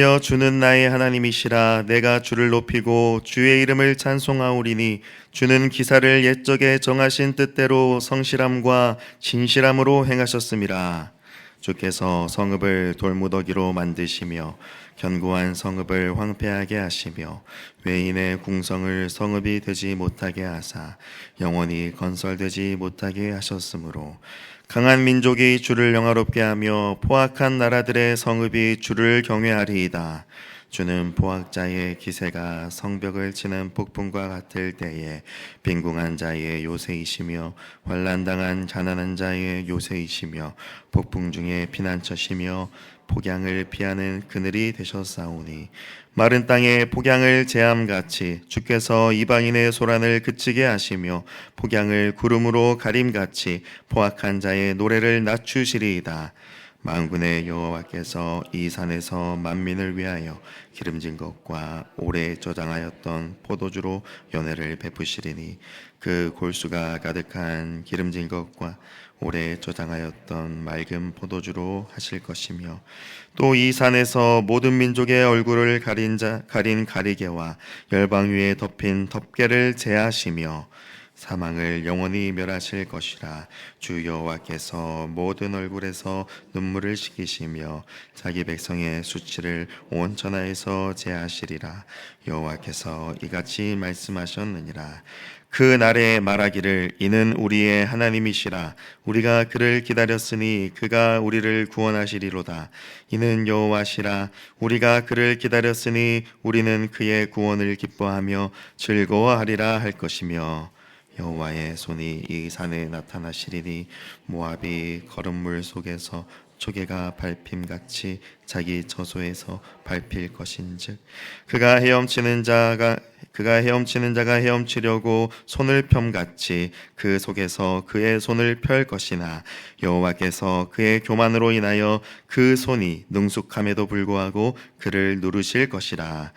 향하여 주는 나의 하나님이시라. 내가 주를 높이고 주의 이름을 찬송하오리니 주는 기사를 옛적에 정하신 뜻대로 성실함과 진실함으로 행하셨음이라. 주께서 성읍을 돌무더기로 만드시며 견고한 성읍을 황폐하게 하시며 외인의 궁성을 성읍이 되지 못하게 하사 영원히 건설되지 못하게 하셨으므로 강한 민족이 주를 영화롭게 하며 포악한 나라들의 성읍이 주를 경외하리이다. 주는 포악자의 기세가 성벽을 치는 폭풍과 같을 때에 빈궁한 자의 요새이시며 환난당한 가난한 자의 요새이시며 폭풍 중에 피난처시며 폭양을 피하는 그늘이 되셨사오니 마른 땅에 폭양을 제함같이 주께서 이방인의 소란을 그치게 하시며 폭양을 구름으로 가림같이 포악한 자의 노래를 낮추시리이다. 만군의 여호와께서 이 산에서 만민을 위하여 기름진 것과 오래 저장하였던 포도주로 연회를 베푸시리니 그 골수가 가득한 기름진 것과 오래 저장하였던 맑은 포도주로 하실 것이며 또 이 산에서 모든 민족의 얼굴을 가린 가리개와 열방 위에 덮인 덮개를 제하시며 사망을 영원히 멸하실 것이라. 주 여호와께서 모든 얼굴에서 눈물을 씻기시며 자기 백성의 수치를 온 천하에서 제하시리라. 여호와께서 이같이 말씀하셨느니라. 그 날에 말하기를 이는 우리의 하나님이시라. 우리가 그를 기다렸으니 그가 우리를 구원하시리로다. 이는 여호와시라. 우리가 그를 기다렸으니 우리는 그의 구원을 기뻐하며 즐거워하리라 할 것이며 여호와의 손이 이 산에 나타나시리니 모압이 거름물 속에서 조개가 밟힘같이 자기 저소에서 밟힐 것인즉 그가 헤엄치는 자가 헤엄치려고 손을 쫌같이 그 속에서 그의 손을 펼 것이나 여호와께서 그의 교만으로 인하여 그 손이 능숙함에도 불구하고 그를 누르실 것이라.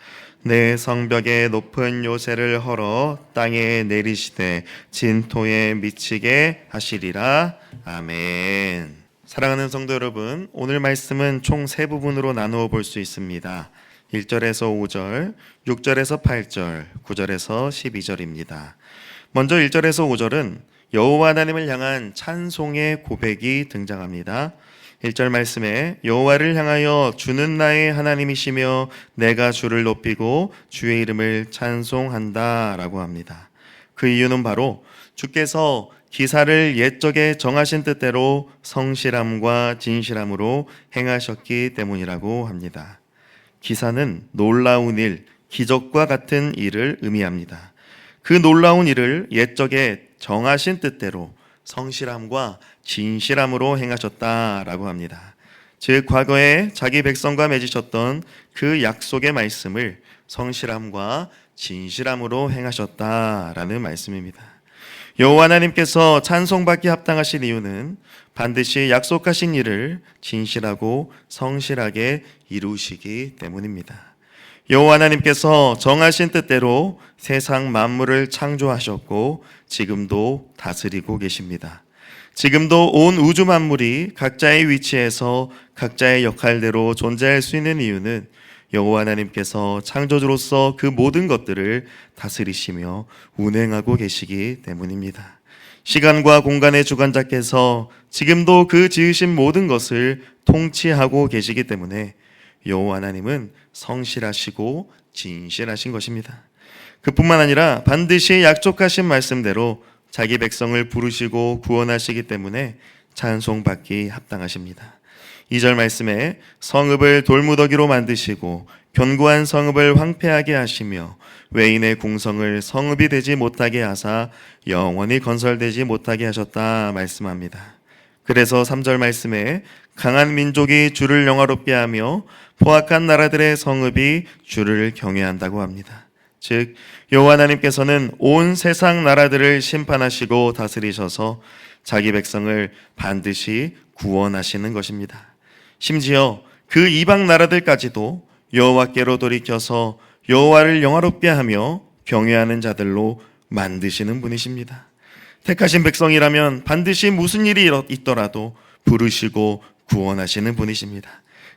내 성벽의 높은 요새를 헐어 땅에 내리시되 진토에 미치게 하시리라. 아멘. 사랑하는 성도 여러분, 오늘 말씀은 총 세 부분으로 나누어 볼 수 있습니다. 1절에서 5절, 6절에서 8절, 9절에서 12절입니다. 먼저 1절에서 5절은 여호와 하나님을 향한 찬송의 고백이 등장합니다. 1절 말씀에 여호와를 향하여 주는 나의 하나님이시며 내가 주를 높이고 주의 이름을 찬송한다 라고 합니다. 그 이유는 바로 주께서 기사를 옛적에 정하신 뜻대로 성실함과 진실함으로 행하셨기 때문이라고 합니다. 기사는 놀라운 일, 기적과 같은 일을 의미합니다. 그 놀라운 일을 옛적에 정하신 뜻대로 성실함과 진실함으로 행하셨다라고 합니다. 즉 과거에 자기 백성과 맺으셨던 그 약속의 말씀을 성실함과 진실함으로 행하셨다라는 말씀입니다. 여호와 하나님께서 찬송받기 합당하신 이유는 반드시 약속하신 일을 진실하고 성실하게 이루시기 때문입니다. 여호와 하나님께서 정하신 뜻대로 세상 만물을 창조하셨고 지금도 다스리고 계십니다. 지금도 온 우주 만물이 각자의 위치에서 각자의 역할대로 존재할 수 있는 이유는 여호와 하나님께서 창조주로서 그 모든 것들을 다스리시며 운행하고 계시기 때문입니다. 시간과 공간의 주관자께서 지금도 그 지으신 모든 것을 통치하고 계시기 때문에 여호와 하나님은 성실하시고 진실하신 것입니다. 그뿐만 아니라 반드시 약속하신 말씀대로 자기 백성을 부르시고 구원하시기 때문에 찬송받기 합당하십니다. 2절 말씀에 성읍을 돌무더기로 만드시고 견고한 성읍을 황폐하게 하시며 외인의 궁성을 성읍이 되지 못하게 하사 영원히 건설되지 못하게 하셨다 말씀합니다. 그래서 3절 말씀에 강한 민족이 주를 영화롭게 하며 포악한 나라들의 성읍이 주를 경외한다고 합니다. 즉 여호와 하나님께서는 온 세상 나라들을 심판하시고 다스리셔서 자기 백성을 반드시 구원하시는 것입니다. 심지어 그 이방 나라들까지도 여호와께로 돌이켜서 여호와를 영화롭게 하며 경외하는 자들로 만드시는 분이십니다. 택하신 백성이라면 반드시 무슨 일이 있더라도 부르시고 구원하시는 분이십니다.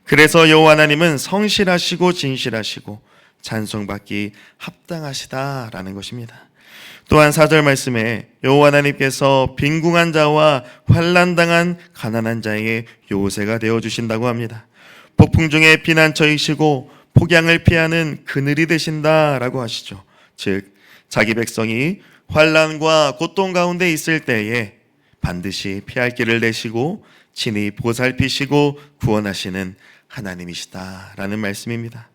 그래서 여호와 하나님은 성실하시고 진실하시고 찬송받기 합당하시다라는 것입니다. 또한 4절 말씀에 여호와 하나님께서 빈궁한 자와 환난당한 가난한 자에게 요새가 되어주신다고 합니다. 폭풍 중에 피난처이시고 폭양을 피하는 그늘이 되신다라고 하시죠. 즉 자기 백성이 환난과 고통 가운데 있을 때에 반드시 피할 길을 내시고 친히 보살피시고 구원하시는 하나님이시다라는 말씀입니다.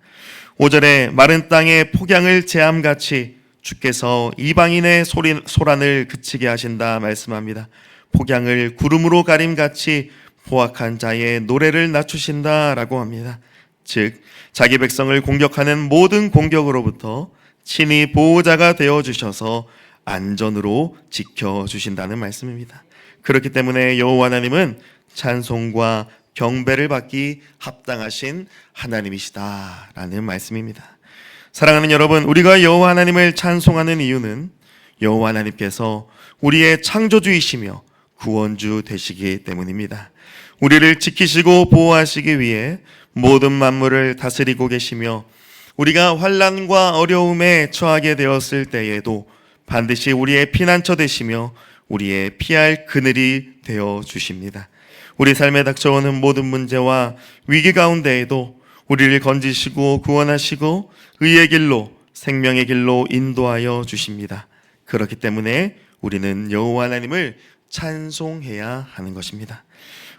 5절에 마른 땅에 폭양을 재암같이 주께서 이방인의 소란을 그치게 하신다 말씀합니다. 폭양을 구름으로 가림같이 포악한 자의 노래를 낮추신다라고 합니다. 즉 자기 백성을 공격하는 모든 공격으로부터 친히 보호자가 되어주셔서 안전으로 지켜주신다는 말씀입니다. 그렇기 때문에 여호와 하나님은 찬송과 경배를 받기 합당하신 하나님이시다라는 말씀입니다. 사랑하는 여러분, 우리가 여호와 하나님을 찬송하는 이유는 여호와 하나님께서 우리의 창조주이시며 구원주 되시기 때문입니다. 우리를 지키시고 보호하시기 위해 모든 만물을 다스리고 계시며 우리가 환난과 어려움에 처하게 되었을 때에도 반드시 우리의 피난처 되시며 우리의 피할 그늘이 되어 주십니다. 우리 삶에 닥쳐오는 모든 문제와 위기 가운데에도 우리를 건지시고 구원하시고 의의 길로 생명의 길로 인도하여 주십니다. 그렇기 때문에 우리는 여호와 하나님을 찬송해야 하는 것입니다.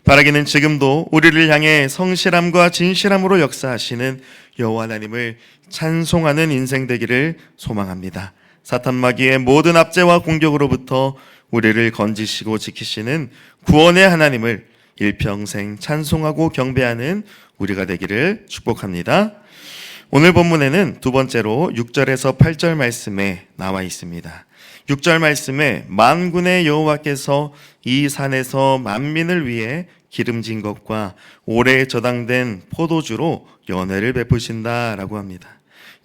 바라기는 지금도 우리를 향해 성실함과 진실함으로 역사하시는 여호와 하나님을 찬송하는 인생 되기를 소망합니다. 사탄 마귀의 모든 압제와 공격으로부터 우리를 건지시고 지키시는 구원의 하나님을 일평생 찬송하고 경배하는 우리가 되기를 축복합니다. 오늘 본문에는 두 번째로 6절에서 8절 말씀에 나와 있습니다. 6절 말씀에 만군의 여호와께서 이 산에서 만민을 위해 기름진 것과 오래 저장된 포도주로 연회를 베푸신다라고 합니다.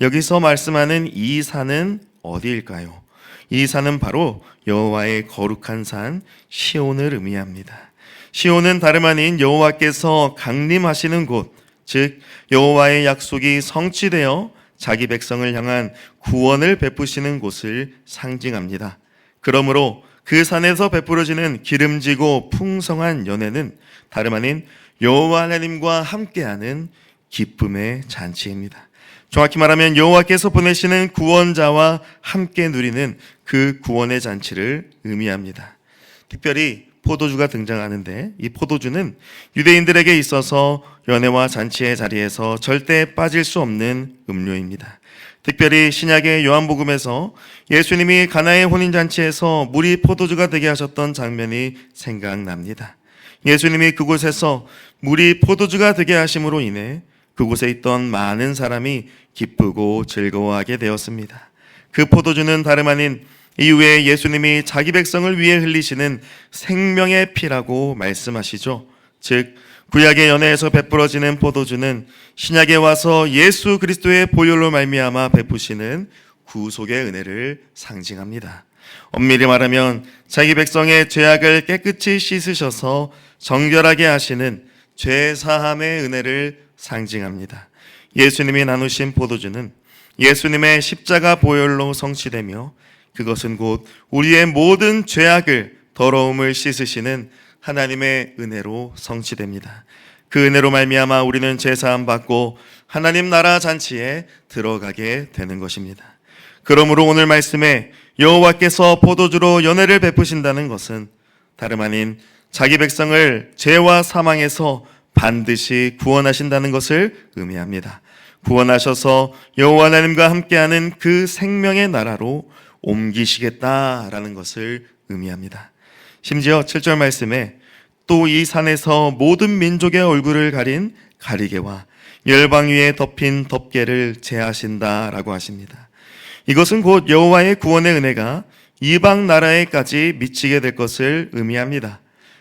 여기서 말씀하는 이 산은 어디일까요? 이 산은 바로 여호와의 거룩한 산 시온을 의미합니다. 시온은 다름 아닌 여호와께서 강림하시는 곳, 즉 여호와의 약속이 성취되어 자기 백성을 향한 구원을 베푸시는 곳을 상징합니다. 그러므로 그 산에서 베풀어지는 기름지고 풍성한 연회는 다름 아닌 여호와 하나님과 함께하는 기쁨의 잔치입니다. 정확히 말하면 여호와께서 보내시는 구원자와 함께 누리는 그 구원의 잔치를 의미합니다. 특별히 포도주가 등장하는데 이 포도주는 유대인들에게 있어서 연회와 잔치의 자리에서 절대 빠질 수 없는 음료입니다. 특별히 신약의 요한복음에서 예수님이 가나의 혼인잔치에서 물이 포도주가 되게 하셨던 장면이 생각납니다. 예수님이 그곳에서 물이 포도주가 되게 하심으로 인해 그곳에 있던 많은 사람이 기쁘고 즐거워하게 되었습니다. 그 포도주는 다름 아닌 이후에 예수님이 자기 백성을 위해 흘리시는 생명의 피라고 말씀하시죠. 즉 구약의 연회에서 베풀어지는 포도주는 신약에 와서 예수 그리스도의 보혈로 말미암아 베푸시는 구속의 은혜를 상징합니다. 엄밀히 말하면 자기 백성의 죄악을 깨끗이 씻으셔서 정결하게 하시는 죄사함의 은혜를 상징합니다. 예수님이 나누신 포도주는 예수님의 십자가 보혈로 성취되며 그것은 곧 우리의 모든 죄악을 더러움을 씻으시는 하나님의 은혜로 성취됩니다. 그 은혜로 말미암아 우리는 죄사함 받고 하나님 나라 잔치에 들어가게 되는 것입니다. 그러므로 오늘 말씀에 여호와께서 포도주로 연회를 베푸신다는 것은 다름 아닌 자기 백성을 죄와 사망에서 반드시 구원하신다는 것을 의미합니다. 구원하셔서 여호와 하나님과 함께하는 그 생명의 나라로 옮기시겠다라는 것을 의미합니다. 심지어 7절 말씀에 또 이 산에서 모든 민족의 얼굴을 가린 가리개와 열방 위에 덮인 덮개를 제하신다라고 하십니다. 이것은 곧 여호와의 구원의 은혜가 이방 나라에까지 미치게 될 것을 의미합니다.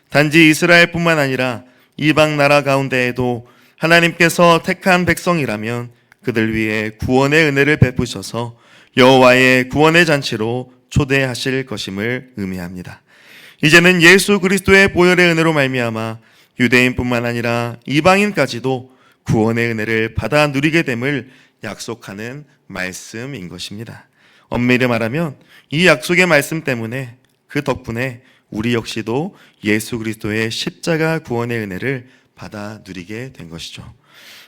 단지 이스라엘뿐만 아니라 이방 나라 가운데에도 하나님께서 택한 백성이라면 그들 위해 구원의 은혜를 베푸셔서 여호와의 구원의 잔치로 초대하실 것임을 의미합니다. 이제는 예수 그리스도의 보혈의 은혜로 말미암아 유대인뿐만 아니라 이방인까지도 구원의 은혜를 받아 누리게 됨을 약속하는 말씀인 것입니다. 엄밀히 말하면 이 약속의 말씀 때문에, 그 덕분에 우리 역시도 예수 그리스도의 십자가 구원의 은혜를 받아 누리게 된 것이죠.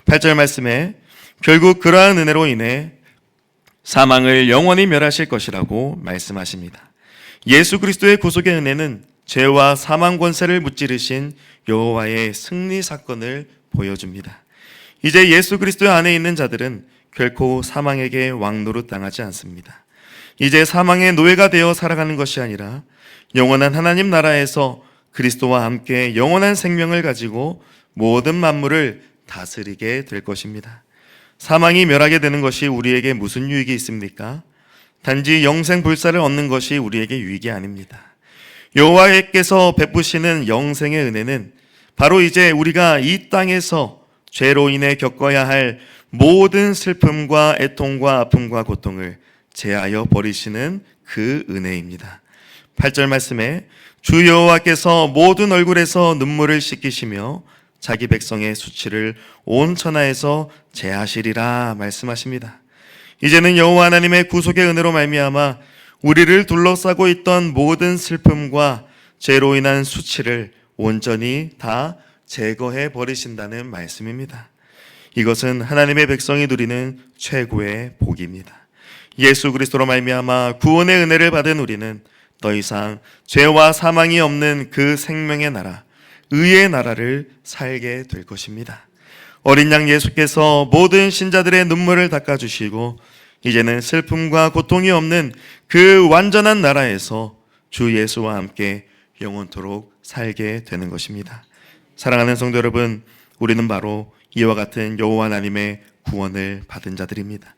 8절 말씀에 결국 그러한 은혜로 인해 사망을 영원히 멸하실 것이라고 말씀하십니다. 예수 그리스도의 구속의 은혜는 죄와 사망 권세를 무찌르신 여호와의 승리 사건을 보여줍니다. 이제 예수 그리스도 안에 있는 자들은 결코 사망에게 왕노릇 당하지 않습니다. 이제 사망의 노예가 되어 살아가는 것이 아니라 영원한 하나님 나라에서 그리스도와 함께 영원한 생명을 가지고 모든 만물을 다스리게 될 것입니다. 사망이 멸하게 되는 것이 우리에게 무슨 유익이 있습니까? 단지 영생 불사를 얻는 것이 우리에게 유익이 아닙니다. 여호와께서 베푸시는 영생의 은혜는 바로 이제 우리가 이 땅에서 죄로 인해 겪어야 할 모든 슬픔과 애통과 아픔과 고통을 제하여 버리시는 그 은혜입니다. 8절 말씀에 주 여호와께서 모든 얼굴에서 눈물을 씻기시며 자기 백성의 수치를 온 천하에서 제하시리라 말씀하십니다. 이제는 여호와 하나님의 구속의 은혜로 말미암아 우리를 둘러싸고 있던 모든 슬픔과 죄로 인한 수치를 온전히 다 제거해 버리신다는 말씀입니다. 이것은 하나님의 백성이 누리는 최고의 복입니다. 예수 그리스도로 말미암아 구원의 은혜를 받은 우리는 더 이상 죄와 사망이 없는 그 생명의 나라, 의의 나라를 살게 될 것입니다. 어린 양 예수께서 모든 신자들의 눈물을 닦아주시고 이제는 슬픔과 고통이 없는 그 완전한 나라에서 주 예수와 함께 영원토록 살게 되는 것입니다. 사랑하는 성도 여러분, 우리는 바로 이와 같은 여호와 하나님의 구원을 받은 자들입니다.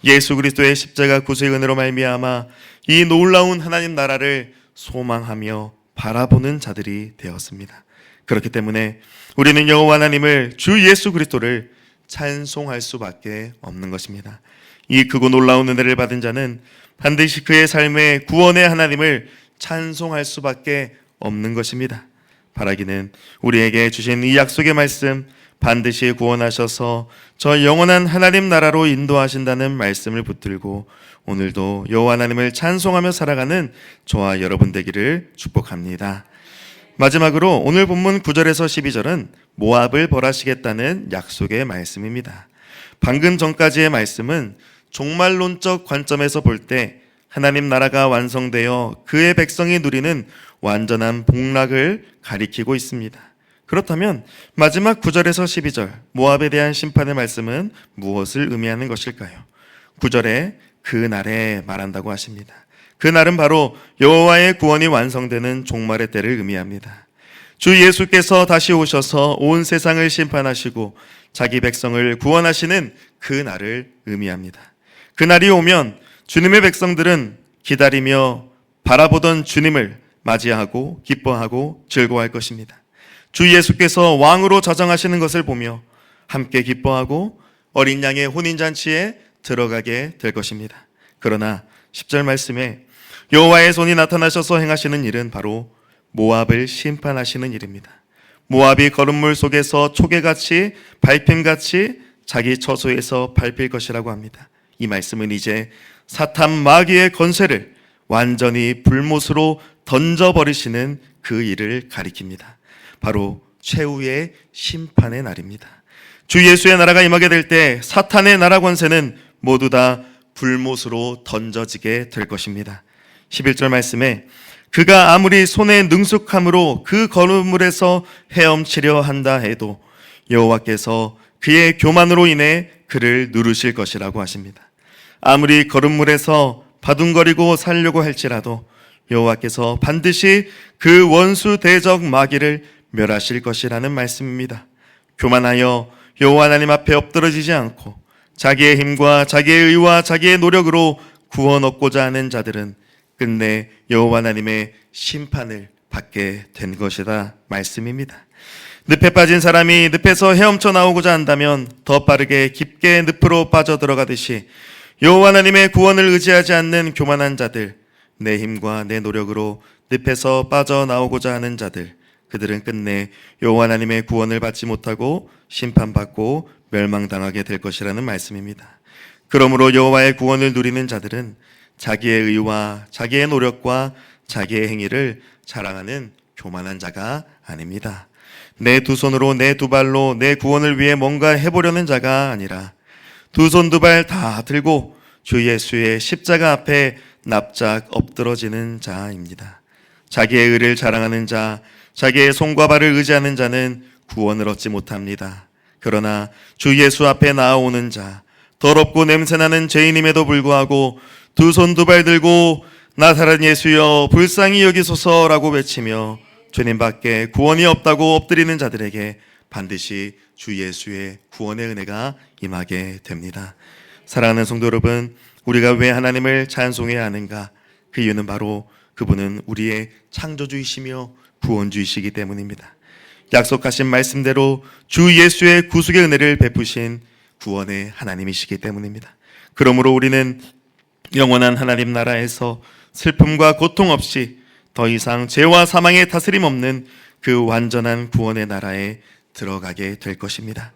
예수 그리스도의 십자가 구속의 은혜로 말미암아 이 놀라운 하나님 나라를 소망하며 바라보는 자들이 되었습니다. 그렇기 때문에 우리는 여호와 하나님을, 주 예수 그리스도를 찬송할 수밖에 없는 것입니다. 이 크고 놀라운 은혜를 받은 자는 반드시 그의 삶에 구원의 하나님을 찬송할 수밖에 없는 것입니다. 바라기는 우리에게 주신 이 약속의 말씀, 반드시 구원하셔서 저 영원한 하나님 나라로 인도하신다는 말씀을 붙들고 오늘도 여호와 하나님을 찬송하며 살아가는 저와 여러분 되기를 축복합니다. 마지막으로 오늘 본문 9절에서 12절은 모압을 벌하시겠다는 약속의 말씀입니다. 방금 전까지의 말씀은 종말론적 관점에서 볼 때 하나님 나라가 완성되어 그의 백성이 누리는 완전한 복락을 가리키고 있습니다. 그렇다면 마지막 9절에서 12절 모압에 대한 심판의 말씀은 무엇을 의미하는 것일까요? 9절에 그 날에 말한다고 하십니다. 그 날은 바로 여호와의 구원이 완성되는 종말의 때를 의미합니다. 주 예수께서 다시 오셔서 온 세상을 심판하시고 자기 백성을 구원하시는 그 날을 의미합니다. 그 날이 오면 주님의 백성들은 기다리며 바라보던 주님을 맞이하고 기뻐하고 즐거워할 것입니다. 주 예수께서 왕으로 자정하시는 것을 보며 함께 기뻐하고 어린 양의 혼인잔치에 들어가게 될 것입니다. 그러나 10절 말씀에 여호와의 손이 나타나셔서 행하시는 일은 바로 모압을 심판하시는 일입니다. 모압이 거름물 속에서 초계같이 밟힘같이 자기 처소에서 밟힐 것이라고 합니다. 이 말씀은 이제 사탄 마귀의 권세를 완전히 불못으로 던져버리시는 그 일을 가리킵니다. 바로 최후의 심판의 날입니다. 주 예수의 나라가 임하게 될 때 사탄의 나라 권세는 모두 다 불못으로 던져지게 될 것입니다. 11절 말씀에 그가 아무리 손에 능숙함으로 그 거름물에서 헤엄치려 한다 해도 여호와께서 그의 교만으로 인해 그를 누르실 것이라고 하십니다. 아무리 거름물에서 바둥거리고 살려고 할지라도 여호와께서 반드시 그 원수 대적 마귀를 멸하실 것이라는 말씀입니다. 교만하여 여호와 하나님 앞에 엎드러지지 않고 자기의 힘과 자기의 의와 자기의 노력으로 구원 얻고자 하는 자들은 끝내 여호와 하나님의 심판을 받게 된 것이다 말씀입니다. 늪에 빠진 사람이 늪에서 헤엄쳐 나오고자 한다면 더 빠르게 깊게 늪으로 빠져들어가듯이 여호와 하나님의 구원을 의지하지 않는 교만한 자들, 내 힘과 내 노력으로 늪에서 빠져나오고자 하는 자들, 그들은 끝내 여호와 하나님의 구원을 받지 못하고 심판받고 멸망당하게 될 것이라는 말씀입니다. 그러므로 여호와의 구원을 누리는 자들은 자기의 의와 자기의 노력과 자기의 행위를 자랑하는 교만한 자가 아닙니다. 내 두 손으로 내 두 발로 내 구원을 위해 뭔가 해보려는 자가 아니라 두 손 두 발 다 들고 주 예수의 십자가 앞에 납작 엎드러지는 자입니다. 자기의 의를 자랑하는 자, 자기의 손과 발을 의지하는 자는 구원을 얻지 못합니다. 그러나 주 예수 앞에 나아오는 자, 더럽고 냄새나는 죄인임에도 불구하고 두 손 두 발 들고 나사렛 예수여 불쌍히 여기소서라고 외치며 주님 밖에 구원이 없다고 엎드리는 자들에게 반드시 주 예수의 구원의 은혜가 임하게 됩니다. 사랑하는 성도 여러분, 우리가 왜 하나님을 찬송해야 하는가? 그 이유는 바로 그분은 우리의 창조주이시며 구원주이시기 때문입니다. 약속하신 말씀대로 주 예수의 구속의 은혜를 베푸신 구원의 하나님이시기 때문입니다. 그러므로 우리는 영원한 하나님 나라에서 슬픔과 고통 없이 더 이상 죄와 사망의 다스림 없는 그 완전한 구원의 나라에 들어가게 될 것입니다.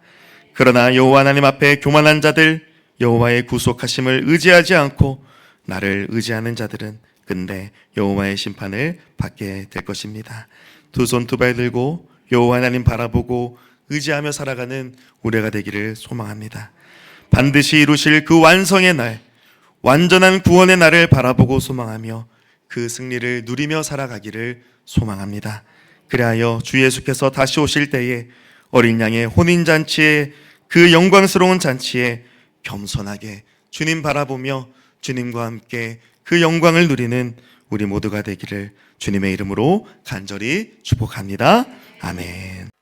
그러나 여호와 하나님 앞에 교만한 자들, 여호와의 구속하심을 의지하지 않고 나를 의지하는 자들은 근데 여호와의 심판을 받게 될 것입니다. 두 손 두 발 들고 여호와 하나님 바라보고 의지하며 살아가는 우리가 되기를 소망합니다. 반드시 이루실 그 완성의 날, 완전한 구원의 날을 바라보고 소망하며 그 승리를 누리며 살아가기를 소망합니다. 그리하여 주 예수께서 다시 오실 때에 어린 양의 혼인잔치에 그 영광스러운 잔치에 겸손하게 주님 바라보며 주님과 함께 그 영광을 누리는 우리 모두가 되기를 주님의 이름으로 간절히 축복합니다. 아멘.